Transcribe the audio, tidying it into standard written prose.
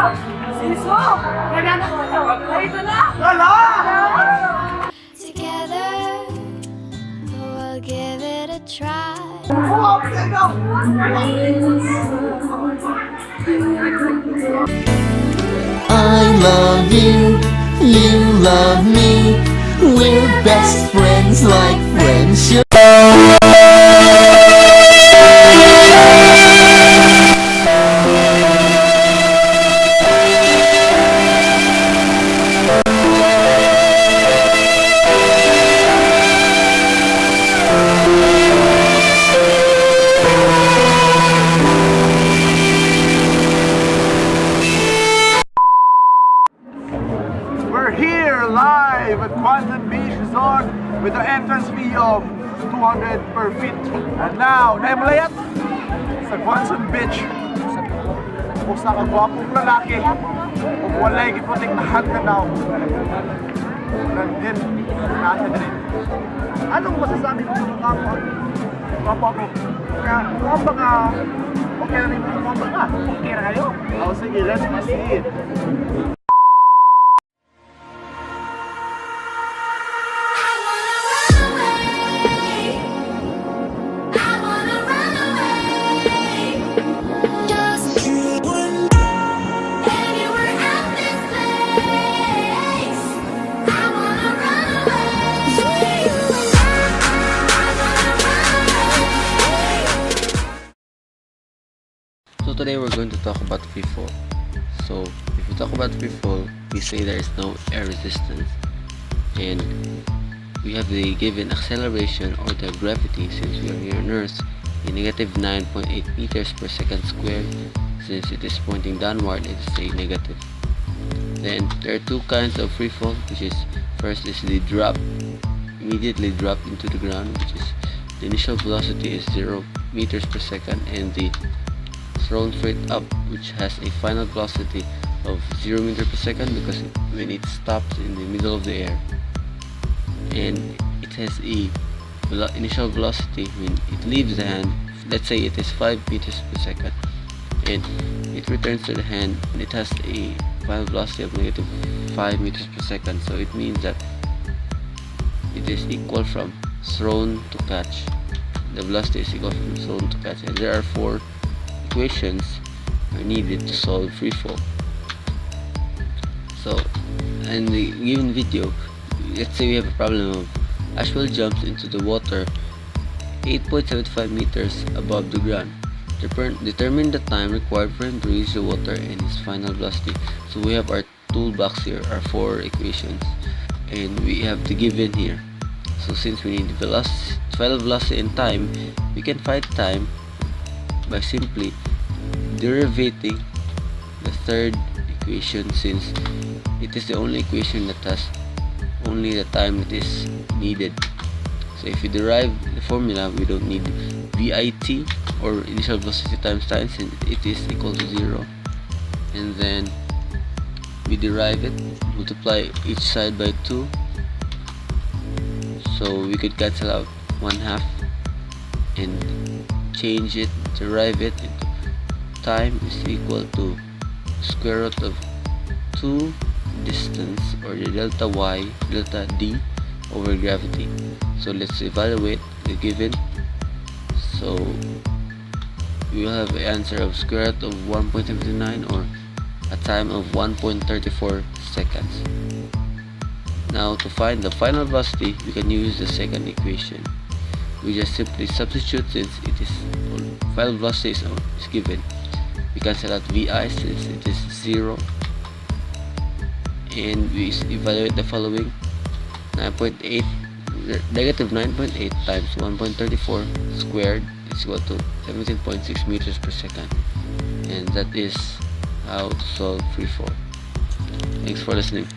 Mismo! Nagana ko ito. Ay, ito na! Together, we'll give it a try. I love you, you love me. We're best friends like friends should. We're here live at Quantum Beach Resort with an entrance fee of 200 per feet. And now, naimalayat sa Quantum Beach. Kung sa kagwapong lalaki, kung walay giprotektahan ka daw. Nandin, nasa din. Anong masasabi ko sa kapwa? Kapwa ko. Kaya, kapwa ka, okay na rin mo kapwa ka. Okay na kayo? Oh, sige, let's proceed. So today we're going to talk about free fall. So if we talk about free fall, we say there is no air resistance, and we have the given acceleration or the gravity, since we are here on Earth, in negative 9.8 meters per second squared. Since it is pointing downward, it is a negative. Then there are two kinds of free fall, which is first is the drop, immediately drop into the ground, which is the initial velocity is 0 meters per second, and the thrown straight up, which has a final velocity of 0 meters per second because when it stops in the middle of the air, and it has a initial velocity when it leaves the hand. Let's say it is 5 meters per second, and it returns to the hand, and it has a final velocity of negative 5 meters per second. So it means that it is equal from thrown to catch. The velocity is equal from thrown to catch, and there are 4 equations are needed to solve free fall. So in the given video, let's say we have a problem of Ashwell jumps into the water 8.75 meters above the ground. Determine the time required for him to reach the water and his final velocity. So we have our toolbox here, our 4 equations, and we have the given here. So since we need velocity, final velocity and time, we can find time by simply derivating the third equation, since it is the only equation that has only the time that is needed. So if we derive the formula, we don't need VIT or initial velocity times time, since it is equal to 0. And then we derive it, multiply each side by 2, so we could cancel out 1/2 and change it, derive it into time is equal to square root of 2 distance, or the delta y, delta d over gravity. So let's evaluate the given. So we will have an answer of square root of 1.79, or a time of 1.34 seconds. Now to find the final velocity, we can use the second equation. We just simply substitute, since it is final velocity is given. We cancel out VI since it is 0, and we evaluate the following. 9.8 negative 9.8 times 1.34 squared is equal to 17.6 meters per second, and that is how to solve free fall. Thanks for listening.